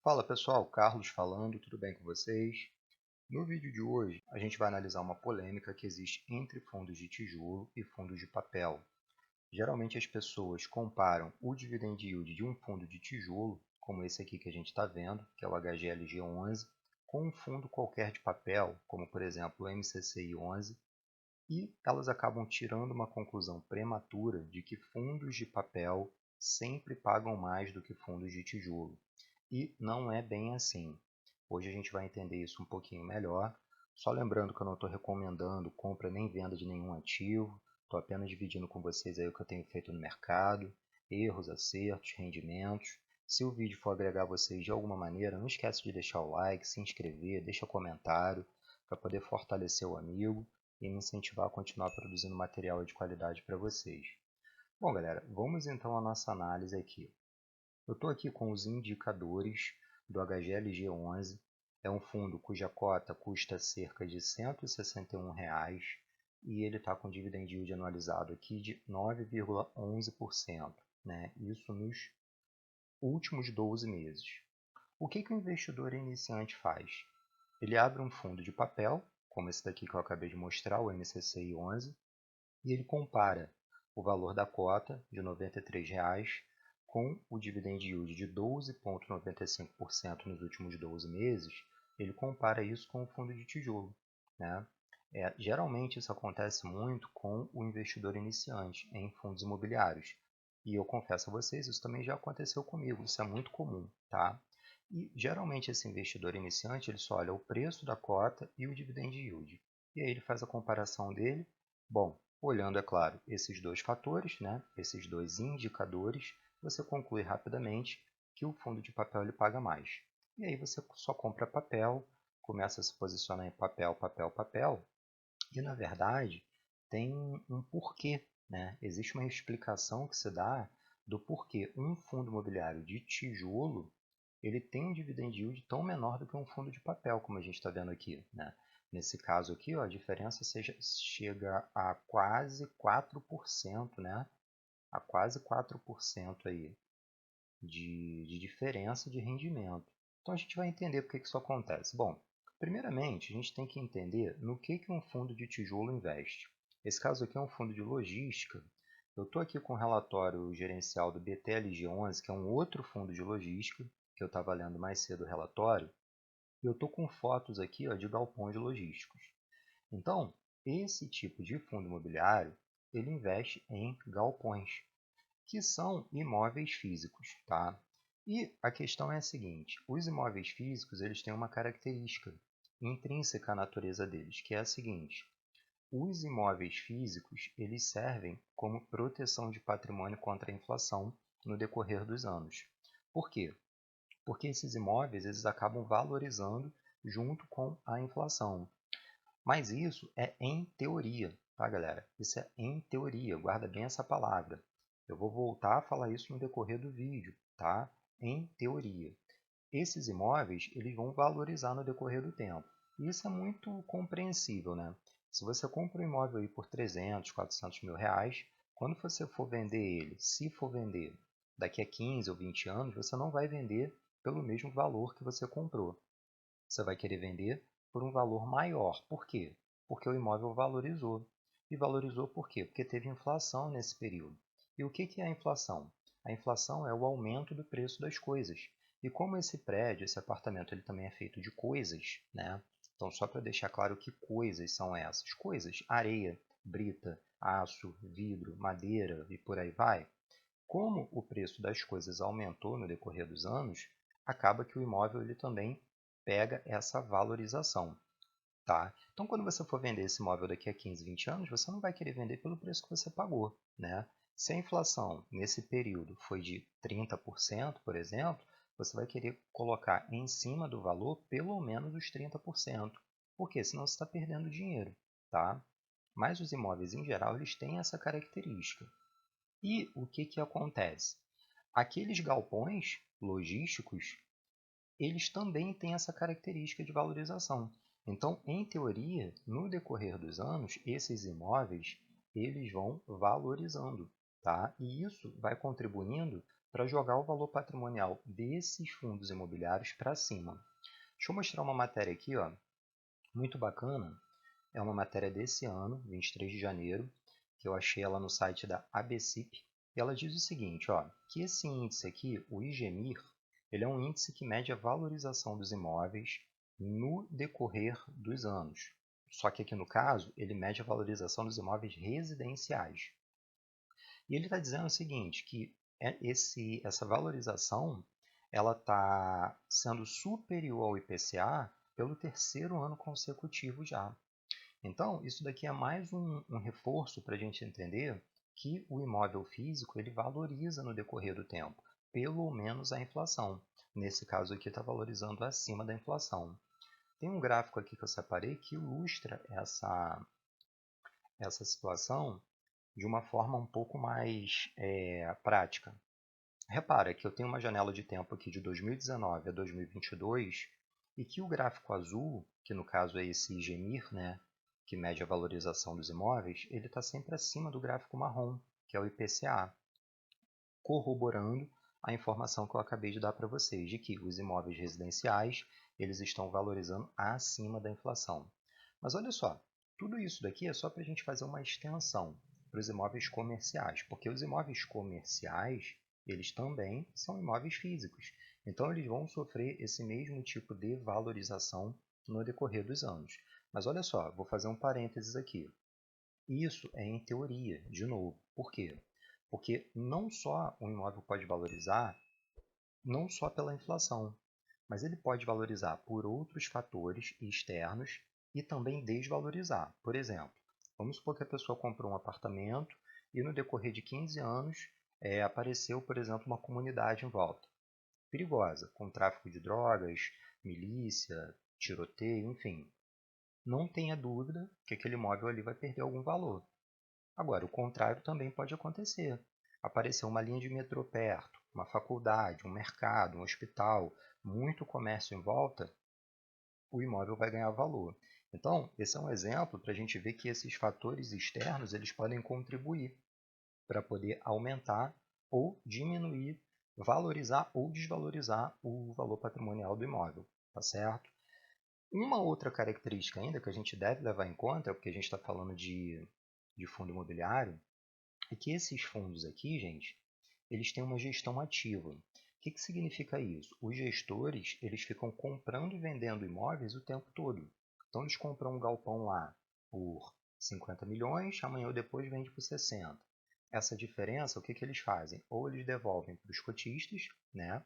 Fala pessoal, Carlos falando, tudo bem com vocês? No vídeo de hoje, a gente vai analisar uma polêmica que existe entre fundos de tijolo e fundos de papel. Geralmente as pessoas comparam o dividend yield de um fundo de tijolo, como esse aqui que a gente está vendo, que é o HGLG11, com um fundo qualquer de papel, como por exemplo o MCCI11, e elas acabam tirando uma conclusão prematura de que fundos de papel sempre pagam mais do que fundos de tijolo. E não é bem assim. Hoje a gente vai entender isso um pouquinho melhor. Só lembrando que eu não estou recomendando compra nem venda de nenhum ativo. Estou apenas dividindo com vocês aí o que eu tenho feito no mercado, erros, acertos, rendimentos. Se o vídeo for agregar vocês de alguma maneira, não esquece de deixar o like, se inscrever, deixa comentário para poder fortalecer o amigo e me incentivar a continuar produzindo material de qualidade para vocês. Bom, galera, vamos então à nossa análise aqui. Eu estou aqui com os indicadores do HGLG11. É um fundo cuja cota custa cerca de R$ 161 reais, e ele está com dividend yield anualizado aqui de 9,11%, né? Isso nos últimos 12 meses. O que o investidor iniciante faz? Ele abre um fundo de papel, como esse daqui que eu acabei de mostrar, o MCCI11, e ele compara o valor da cota de R$ 93 reais com o dividend yield de 12,95% nos últimos 12 meses. Ele compara isso com o fundo de tijolo, né? Geralmente isso acontece muito com o investidor iniciante em fundos imobiliários. E eu confesso a vocês, isso também já aconteceu comigo, isso é muito comum, tá? E geralmente esse investidor iniciante ele só olha o preço da cota e o dividend yield. E aí ele faz a comparação dele. Bom, olhando, é claro, esses dois fatores, né, esses dois indicadores, você conclui rapidamente que o fundo de papel ele paga mais. E aí você só compra papel, começa a se posicionar em papel, papel, papel, e na verdade tem um porquê, né? Existe uma explicação que se dá do porquê um fundo imobiliário de tijolo ele tem um dividend yield tão menor do que um fundo de papel, como a gente está vendo aqui, né? Nesse caso aqui, ó, a diferença chega a quase 4%, né? A quase 4% aí de diferença de rendimento. Então a gente vai entender por que isso acontece. Bom, primeiramente a gente tem que entender no que um fundo de tijolo investe. Esse caso aqui é um fundo de logística. Eu estou aqui com o relatório gerencial do BTLG11, que é um outro fundo de logística, que eu estava lendo mais cedo o relatório, e eu estou com fotos aqui ó, de galpões logísticos. Então, esse tipo de fundo imobiliário, ele investe em galpões que são imóveis físicos, tá? E a questão é a seguinte, os imóveis físicos eles têm uma característica intrínseca à natureza deles, que é a seguinte, os imóveis físicos eles servem como proteção de patrimônio contra a inflação no decorrer dos anos. Por quê? Porque esses imóveis eles acabam valorizando junto com a inflação. Mas isso é em teoria, tá, galera? Isso é em teoria, guarda bem essa palavra. Eu vou voltar a falar isso no decorrer do vídeo, tá? Em teoria. Esses imóveis, eles vão valorizar no decorrer do tempo. E isso é muito compreensível, né? Se você compra um imóvel aí por 300, 400 mil reais, quando você for vender ele, se for vender daqui a 15 ou 20 anos, você não vai vender pelo mesmo valor que você comprou. Você vai querer vender por um valor maior. Por quê? Porque o imóvel valorizou. E valorizou por quê? Porque teve inflação nesse período. E o que é a inflação? A inflação é o aumento do preço das coisas. E como esse prédio, esse apartamento, ele também é feito de coisas, né? Então, só para deixar claro que coisas são essas. Coisas, areia, brita, aço, vidro, madeira e por aí vai. Como o preço das coisas aumentou no decorrer dos anos, acaba que o imóvel ele também pega essa valorização. Tá? Então, quando você for vender esse imóvel daqui a 15, 20 anos, você não vai querer vender pelo preço que você pagou. Né? Se a inflação nesse período foi de 30%, por exemplo, você vai querer colocar em cima do valor pelo menos os 30%. Por quê? Senão você está perdendo dinheiro. Tá? Mas os imóveis, em geral, eles têm essa característica. E o que acontece? Aqueles galpões logísticos, eles também têm essa característica de valorização. Então, em teoria, no decorrer dos anos, esses imóveis eles vão valorizando, tá? E isso vai contribuindo para jogar o valor patrimonial desses fundos imobiliários para cima. Deixa eu mostrar uma matéria aqui, ó, muito bacana. É uma matéria desse ano, 23 de janeiro, que eu achei ela no site da ABCIP. E ela diz o seguinte, ó, que esse índice aqui, o IGMIR, ele é um índice que mede a valorização dos imóveis no decorrer dos anos. Só que aqui no caso, ele mede a valorização dos imóveis residenciais. E ele está dizendo o seguinte, que essa valorização ela está sendo superior ao IPCA pelo terceiro ano consecutivo já. Então, isso daqui é mais um reforço para a gente entender que o imóvel físico ele valoriza no decorrer do tempo, pelo menos a inflação. Nesse caso aqui está valorizando acima da inflação. Tem um gráfico aqui que eu separei que ilustra essa situação de uma forma um pouco mais prática. Repara que eu tenho uma janela de tempo aqui de 2019 a 2022 e que o gráfico azul, que no caso é esse IGMIR, né, que mede a valorização dos imóveis, ele está sempre acima do gráfico marrom, que é o IPCA, corroborando a informação que eu acabei de dar para vocês, de que os imóveis residenciais eles estão valorizando acima da inflação. Mas olha só, tudo isso daqui é só para a gente fazer uma extensão para os imóveis comerciais, porque os imóveis comerciais eles também são imóveis físicos. Então, eles vão sofrer esse mesmo tipo de valorização no decorrer dos anos. Mas olha só, vou fazer um parênteses aqui. Isso é em teoria, de novo. Por quê? Porque não só o imóvel pode valorizar, não só pela inflação, mas ele pode valorizar por outros fatores externos e também desvalorizar. Por exemplo, vamos supor que a pessoa comprou um apartamento e no decorrer de 15 anos apareceu, por exemplo, uma comunidade em volta. Perigosa, com tráfico de drogas, milícia, tiroteio, enfim. Não tenha dúvida que aquele imóvel ali vai perder algum valor. Agora, o contrário também pode acontecer. Apareceu uma linha de metrô perto, uma faculdade, um mercado, um hospital, muito comércio em volta, o imóvel vai ganhar valor. Então, esse é um exemplo para a gente ver que esses fatores externos eles podem contribuir para poder aumentar ou diminuir, valorizar ou desvalorizar o valor patrimonial do imóvel, tá certo? Uma outra característica ainda que a gente deve levar em conta, porque a gente está falando de fundo imobiliário, é que esses fundos aqui, gente, eles têm uma gestão ativa. O que significa isso? Os gestores eles ficam comprando e vendendo imóveis o tempo todo. Então, eles compram um galpão lá por 50 milhões, amanhã ou depois vende por 60. Essa diferença, o que eles fazem? Ou eles devolvem para os cotistas, né,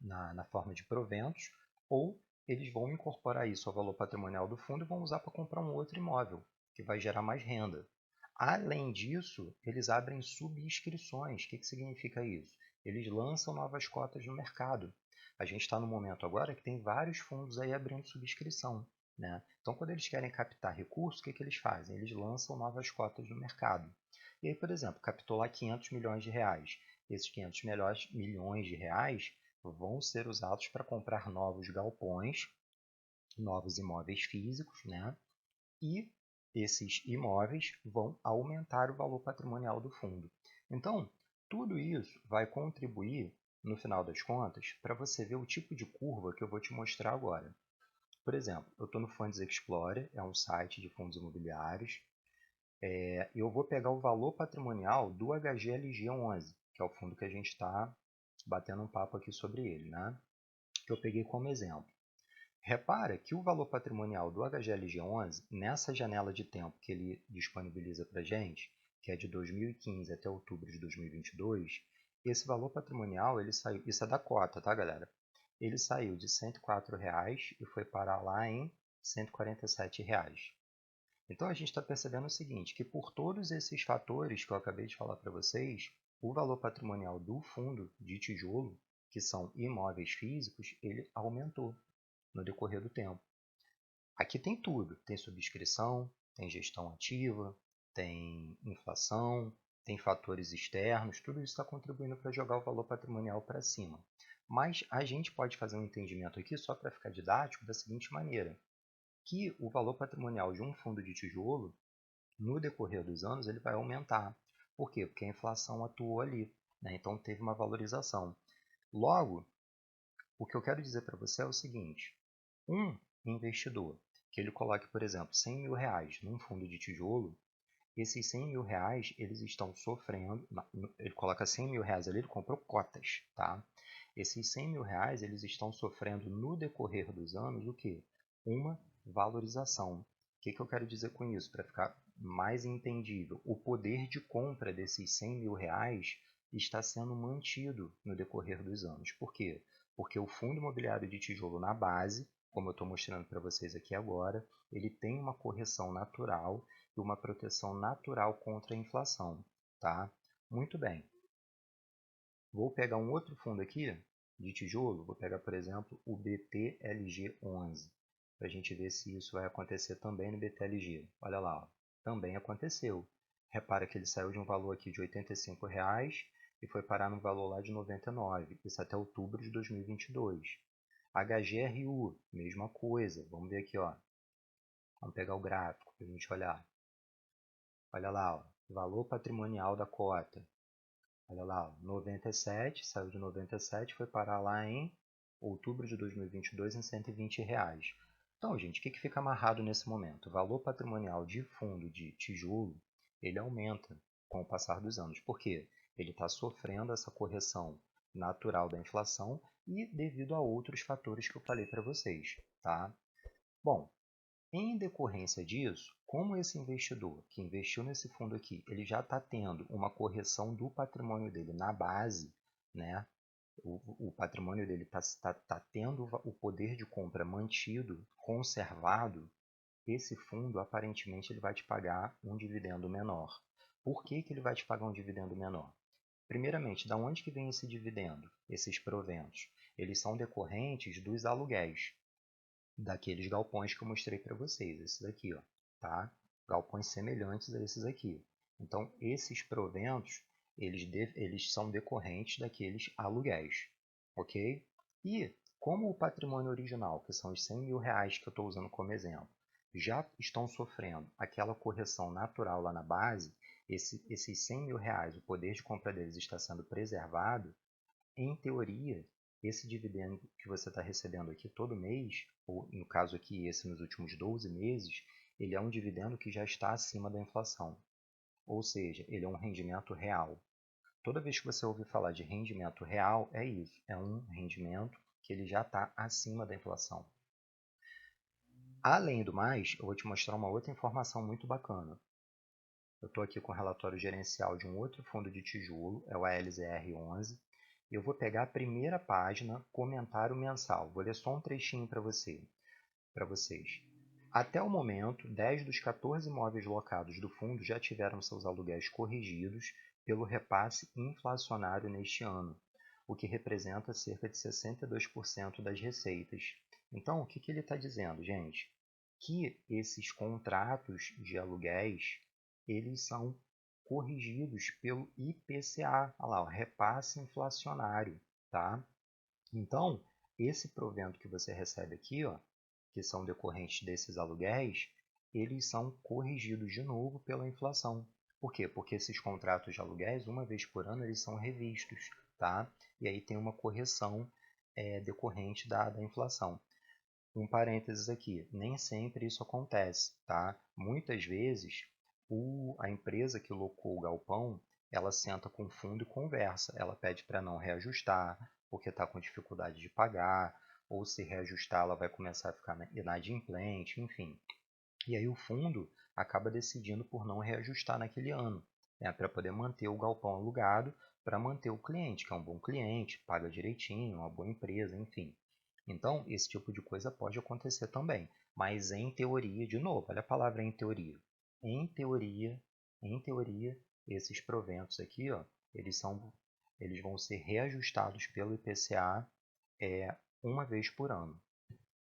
na forma de proventos, ou eles vão incorporar isso ao valor patrimonial do fundo e vão usar para comprar um outro imóvel, que vai gerar mais renda. Além disso, eles abrem subscrições. O que significa isso? Eles lançam novas cotas no mercado. A gente está no momento agora que tem vários fundos aí abrindo subscrição, né? Então, quando eles querem captar recursos, o que eles fazem? Eles lançam novas cotas no mercado. E aí, por exemplo, captou lá 500 milhões de reais. Esses 500 milhões de reais vão ser usados para comprar novos galpões, novos imóveis físicos, né? E esses imóveis vão aumentar o valor patrimonial do fundo. Então, tudo isso vai contribuir, no final das contas, para você ver o tipo de curva que eu vou te mostrar agora. Por exemplo, eu estou no Funds Explorer, é um site de fundos imobiliários, e eu vou pegar o valor patrimonial do HGLG11, que é o fundo que a gente está batendo um papo aqui sobre ele, né? Que eu peguei como exemplo. Repara que o valor patrimonial do HGLG11, nessa janela de tempo que ele disponibiliza para a gente, que é de 2015 até outubro de 2022, esse valor patrimonial ele saiu, isso é da cota, tá, galera? Ele saiu de R$ 104,00 e foi parar lá em R$ 147,00. Então, a gente está percebendo o seguinte, que por todos esses fatores que eu acabei de falar para vocês, o valor patrimonial do fundo de tijolo, que são imóveis físicos, ele aumentou no decorrer do tempo. Aqui tem tudo, tem subscrição, tem gestão ativa, tem inflação, tem fatores externos, tudo isso está contribuindo para jogar o valor patrimonial para cima. Mas a gente pode fazer um entendimento aqui, só para ficar didático, da seguinte maneira, que o valor patrimonial de um fundo de tijolo, no decorrer dos anos, ele vai aumentar. Por quê? Porque a inflação atuou ali. né? Então teve uma valorização. Logo, o que eu quero dizer para você é o seguinte: um investidor que ele coloque, por exemplo, R$ 100.000 num fundo de tijolo, esses R$ 100.000 eles estão sofrendo, ele coloca R$ 100.000 ali, ele comprou cotas, tá? Esses R$ 100.000 eles estão sofrendo no decorrer dos anos o quê? Uma valorização. O que eu quero dizer com isso? Para ficar mais entendível, o poder de compra desses R$ 100.000 está sendo mantido no decorrer dos anos. Por quê? Porque o fundo imobiliário de tijolo na base, como eu estou mostrando para vocês aqui agora, ele tem uma correção natural e uma proteção natural contra a inflação, tá? Muito bem. Vou pegar um outro fundo aqui de tijolo, vou pegar, por exemplo, o BTLG11, para a gente ver se isso vai acontecer também no BTLG. Olha lá, ó, também aconteceu. Repara que ele saiu de um valor aqui de R$ 85,00 e foi parar no valor lá de R$ 99,00, isso até outubro de 2022. HGRU, mesma coisa. Vamos ver aqui, ó. Vamos pegar o gráfico para a gente olhar. Olha lá, ó, valor patrimonial da cota. Olha lá, ó, 97, saiu de 97, foi parar lá em outubro de 2022 em R$ 120,00. Então, gente, o que fica amarrado nesse momento? O valor patrimonial de fundo de tijolo, ele aumenta com o passar dos anos. Por quê? Ele está sofrendo essa correção natural da inflação e devido a outros fatores que eu falei para vocês, tá? Bom, em decorrência disso, como esse investidor que investiu nesse fundo aqui, ele já está tendo uma correção do patrimônio dele na base, né? O patrimônio dele está tendo o poder de compra mantido, conservado, esse fundo aparentemente ele vai te pagar um dividendo menor. Por que ele vai te pagar um dividendo menor? Primeiramente, da onde que vem esse dividendo, esses proventos? Eles são decorrentes dos aluguéis daqueles galpões que eu mostrei para vocês, esses aqui, ó, tá? Galpões semelhantes a esses aqui. Então, esses proventos, eles são decorrentes daqueles aluguéis, ok? E, como o patrimônio original, que são os R$ 100.000 que eu estou usando como exemplo, já estão sofrendo aquela correção natural lá na base, esses R$ 100.000, o poder de compra deles está sendo preservado, em teoria, esse dividendo que você está recebendo aqui todo mês, ou no caso aqui, esse nos últimos 12 meses, ele é um dividendo que já está acima da inflação. Ou seja, ele é um rendimento real. Toda vez que você ouvir falar de rendimento real, é isso, é um rendimento que ele já está acima da inflação. Além do mais, eu vou te mostrar uma outra informação muito bacana. Eu estou aqui com o relatório gerencial de um outro fundo de tijolo, é o ALZR11. Eu vou pegar a primeira página, comentário mensal. Vou ler só um trechinho para vocês. Até o momento, 10 dos 14 imóveis locados do fundo já tiveram seus aluguéis corrigidos pelo repasse inflacionário neste ano, o que representa cerca de 62% das receitas. Então, o que ele está dizendo, gente? Que esses contratos de aluguéis eles são corrigidos pelo IPCA, olha lá, o repasse inflacionário, tá? Então, esse provento que você recebe aqui, ó, que são decorrentes desses aluguéis, eles são corrigidos de novo pela inflação. Por quê? Porque esses contratos de aluguéis, uma vez por ano, eles são revistos, tá? E aí tem uma correção decorrente da inflação. Um parênteses aqui, nem sempre isso acontece, tá? Muitas vezes a empresa que locou o galpão, ela senta com o fundo e conversa. Ela pede para não reajustar, porque está com dificuldade de pagar, ou se reajustar ela vai começar a ficar inadimplente, enfim. E aí o fundo acaba decidindo por não reajustar naquele ano, né, para poder manter o galpão alugado, para manter o cliente, que é um bom cliente, paga direitinho, uma boa empresa, enfim. Então, esse tipo de coisa pode acontecer também, mas em teoria, de novo, olha a palavra em teoria. Em teoria, esses proventos aqui, ó, eles vão ser reajustados pelo IPCA uma vez por ano,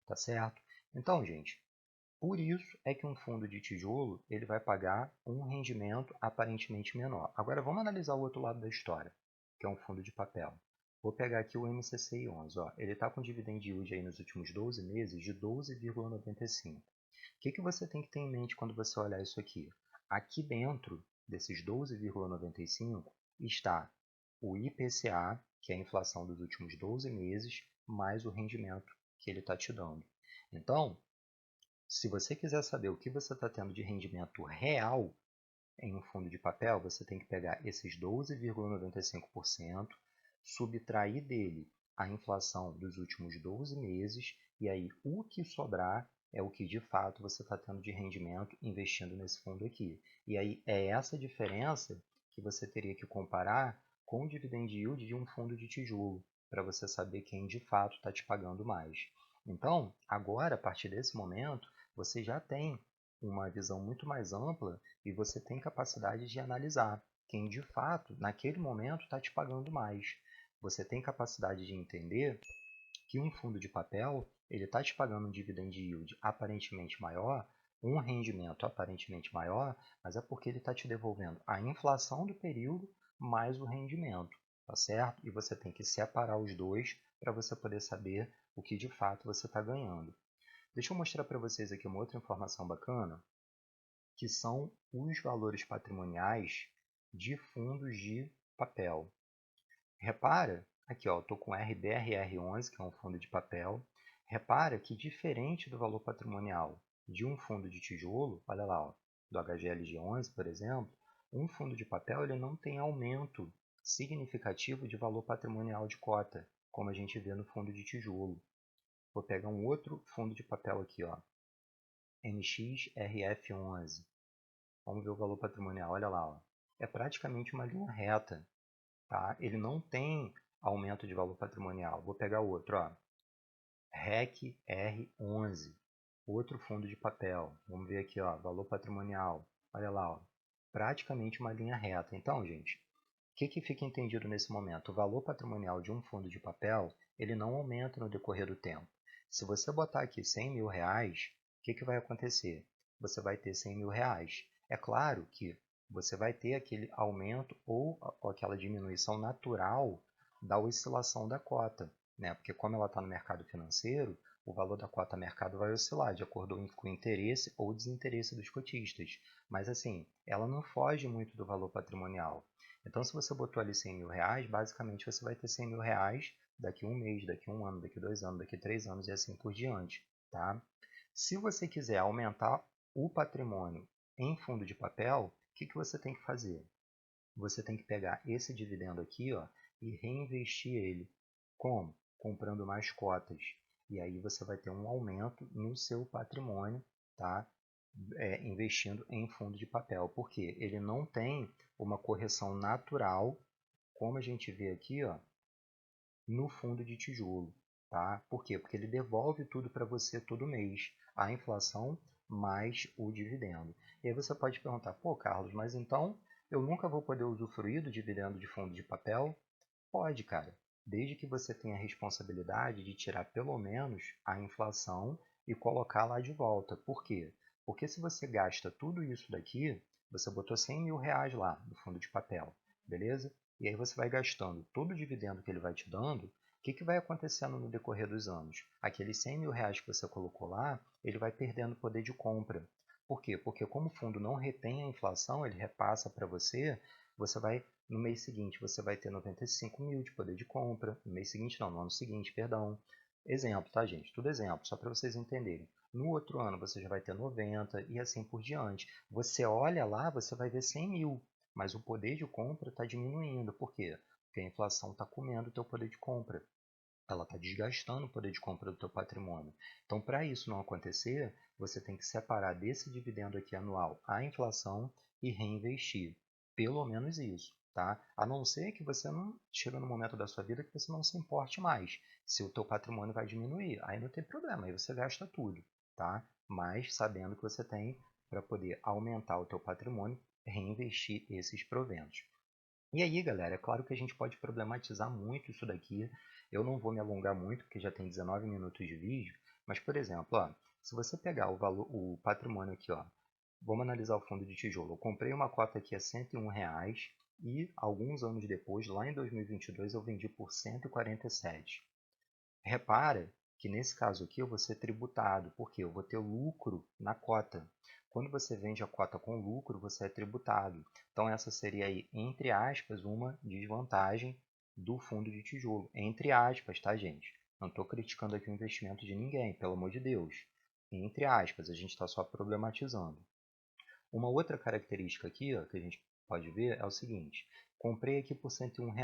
tá certo? Então, gente, por isso é que um fundo de tijolo ele vai pagar um rendimento aparentemente menor. Agora vamos analisar o outro lado da história, que é um fundo de papel. Vou pegar aqui o MCCI11. Ó. Ele está com dividend yield aí nos últimos 12 meses de 12,95. O que você tem que ter em mente quando você olhar isso aqui? Aqui dentro desses 12,95 está o IPCA, que é a inflação dos últimos 12 meses, mais o rendimento que ele está te dando. Então, se você quiser saber o que você está tendo de rendimento real em um fundo de papel, você tem que pegar esses 12,95%, subtrair dele a inflação dos últimos 12 meses, e aí o que sobrar é o que de fato você está tendo de rendimento investindo nesse fundo aqui. E aí é essa diferença que você teria que comparar com o dividend yield de um fundo de tijolo, para você saber quem de fato está te pagando mais. Então, agora, a partir desse momento, você já tem uma visão muito mais ampla e você tem capacidade de analisar quem de fato, naquele momento, está te pagando mais. Você tem capacidade de entender que um fundo de papel ele está te pagando um dividend yield aparentemente maior, um rendimento aparentemente maior, mas é porque ele está te devolvendo a inflação do período mais o rendimento, tá certo? E você tem que separar os dois para você poder saber o que de fato você está ganhando. Deixa eu mostrar para vocês aqui uma outra informação bacana, que são os valores patrimoniais de fundos de papel. Repara, aqui ó, estou com RBRR11, que é um fundo de papel. Repara que diferente do valor patrimonial de um fundo de tijolo, olha lá, ó, do HGLG11, por exemplo, um fundo de papel ele não tem aumento significativo de valor patrimonial de cota, como a gente vê no fundo de tijolo. Vou pegar um outro fundo de papel aqui, ó, MXRF11. Vamos ver o valor patrimonial, olha lá, ó. É praticamente uma linha reta, tá? Ele não tem aumento de valor patrimonial. Vou pegar outro, ó. REC-R11, outro fundo de papel. Vamos ver aqui, ó, valor patrimonial. Olha lá, ó, praticamente uma linha reta. Então, gente, o que fica entendido nesse momento? O valor patrimonial de um fundo de papel, ele não aumenta no decorrer do tempo. Se você botar aqui 100 mil reais, o que vai acontecer? Você vai ter 100 mil reais. É claro que você vai ter aquele aumento ou aquela diminuição natural da oscilação da cota, né? Porque como ela está no mercado financeiro, o valor da cota mercado vai oscilar de acordo com o interesse ou desinteresse dos cotistas. Mas assim, ela não foge muito do valor patrimonial. Então, se você botou ali 100 mil reais, basicamente você vai ter 100 mil reais daqui a um mês, daqui a um ano, daqui a 2 anos, daqui a 3 anos e assim por diante, tá? Se você quiser aumentar o patrimônio em fundo de papel, o que você tem que fazer? Você tem que pegar esse dividendo aqui, ó, e reinvestir ele. Como? Comprando mais cotas. E aí você vai ter um aumento no seu patrimônio, tá? Investindo em fundo de papel. Porque ele não tem uma correção natural, como a gente vê aqui, ó, no fundo de tijolo. Tá? Por quê? Porque ele devolve tudo para você todo mês. A inflação mais o dividendo. E aí você pode perguntar, pô, Carlos, mas então eu nunca vou poder usufruir do dividendo de fundo de papel? Pode, cara. Desde que você tenha a responsabilidade de tirar pelo menos a inflação e colocar lá de volta. Por quê? Porque se você gasta tudo isso daqui, você botou 100 mil reais lá no fundo de papel, beleza? E aí você vai gastando todo o dividendo que ele vai te dando, o que vai acontecendo no decorrer dos anos? Aqueles 100 mil reais que você colocou lá, ele vai perdendo poder de compra. Por quê? Porque como o fundo não retém a inflação, ele repassa para você, você vai, no mês seguinte, você vai ter 95 mil de poder de compra. No mês seguinte, não, no ano seguinte, perdão. Exemplo, tá, gente? Tudo exemplo, só para vocês entenderem. No outro ano, você já vai ter 90 e assim por diante. Você olha lá, você vai ver 100 mil, mas o poder de compra está diminuindo. Por quê? Porque a inflação está comendo o teu poder de compra. Ela está desgastando o poder de compra do teu patrimônio. Então, para isso não acontecer, você tem que separar desse dividendo aqui anual a inflação e reinvestir. Pelo menos isso, tá? A não ser que você não chega no momento da sua vida que você não se importe mais. Se o teu patrimônio vai diminuir, aí não tem problema, aí você gasta tudo, tá? Mas sabendo que você tem para poder aumentar o teu patrimônio, reinvestir esses proventos. E aí, galera, é claro que a gente pode problematizar muito isso daqui. Eu não vou me alongar muito, porque já tem 19 minutos de vídeo. Mas, por exemplo, ó, se você pegar o valor, o patrimônio aqui, ó, vamos analisar o fundo de tijolo. Eu comprei uma cota aqui a R$ 101 e alguns anos depois, lá em 2022, eu vendi por 147. Repara que nesse caso aqui eu vou ser tributado, porque eu vou ter lucro na cota. Quando você vende a cota com lucro, você é tributado. Então essa seria aí, entre aspas, uma desvantagem do fundo de tijolo. Entre aspas, tá, gente? Não estou criticando aqui o investimento de ninguém, pelo amor de Deus. Entre aspas, a gente está só problematizando. Uma outra característica aqui, ó, que a gente pode ver é o seguinte. Comprei aqui por R$ 101.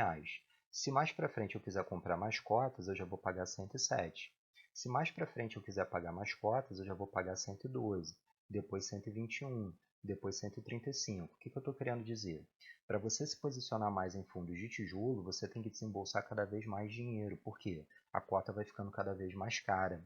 Se mais para frente eu quiser comprar mais cotas, eu já vou pagar 107. Se mais para frente eu quiser pagar mais cotas, eu já vou pagar 112, depois 121, depois 135. O que eu estou querendo dizer? Para você se posicionar mais em fundos de tijolo, você tem que desembolsar cada vez mais dinheiro, porque a cota vai ficando cada vez mais cara.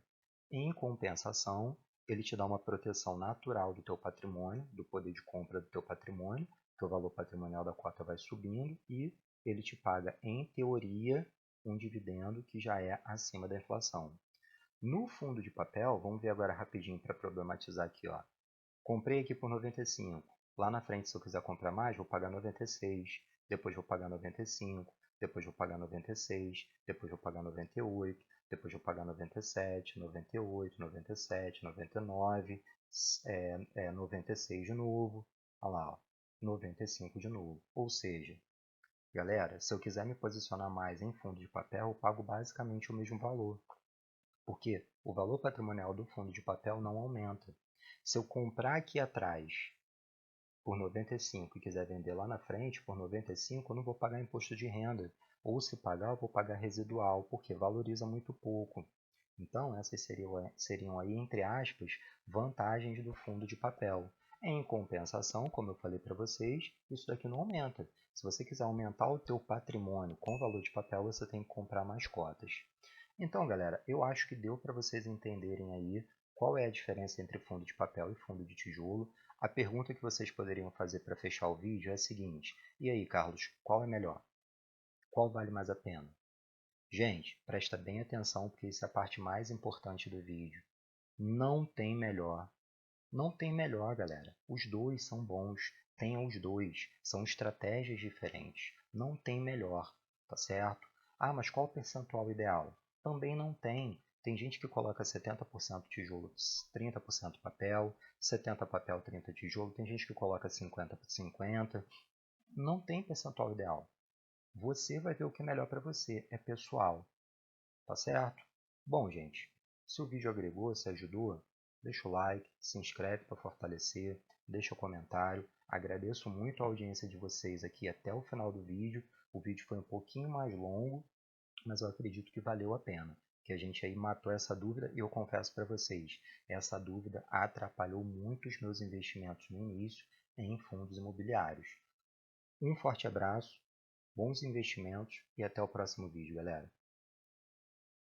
Em compensação, ele te dá uma proteção natural do teu patrimônio, do poder de compra do teu patrimônio, teu valor patrimonial da cota vai subindo e ele te paga, em teoria, um dividendo que já é acima da inflação. No fundo de papel, vamos ver agora rapidinho para problematizar aqui, ó. Comprei aqui por 95. Lá na frente, se eu quiser comprar mais, vou pagar 96. Depois vou pagar 95. Depois vou pagar 96. Depois vou pagar 98. Depois vou pagar 97, 98, 97, 99, 96 de novo. Olha lá, ó, 95 de novo. Ou seja, galera, se eu quiser me posicionar mais em fundo de papel, eu pago basicamente o mesmo valor. Porque o valor patrimonial do fundo de papel não aumenta. Se eu comprar aqui atrás por 95 e quiser vender lá na frente por 95, eu não vou pagar imposto de renda. Ou se pagar, eu vou pagar residual, porque valoriza muito pouco. Então, essas seriam aí, entre aspas, vantagens do fundo de papel. Em compensação, como eu falei para vocês, isso daqui não aumenta. Se você quiser aumentar o teu patrimônio com valor de papel, você tem que comprar mais cotas. Então, galera, eu acho que deu para vocês entenderem aí qual é a diferença entre fundo de papel e fundo de tijolo. A pergunta que vocês poderiam fazer para fechar o vídeo é a seguinte: e aí, Carlos, qual é melhor? Qual vale mais a pena? Gente, presta bem atenção porque isso é a parte mais importante do vídeo. Não tem melhor. Não tem melhor, galera. Os dois são bons. Tenham os dois. São estratégias diferentes. Não tem melhor, tá certo? Ah, mas qual o percentual ideal? Também não tem. Tem gente que coloca 70% tijolo, 30% papel, 70% papel, 30% tijolo. Tem gente que coloca 50% por 50%. Não tem percentual ideal. Você vai ver o que é melhor para você. É pessoal. Tá certo? Bom, gente, se o vídeo agregou, se ajudou, deixa o like, se inscreve para fortalecer, deixa o comentário. Agradeço muito a audiência de vocês aqui até o final do vídeo. O vídeo foi um pouquinho mais longo, mas eu acredito que valeu a pena. Que a gente aí matou essa dúvida e eu confesso para vocês, essa dúvida atrapalhou muito os meus investimentos no início em fundos imobiliários. Um forte abraço, bons investimentos e até o próximo vídeo, galera.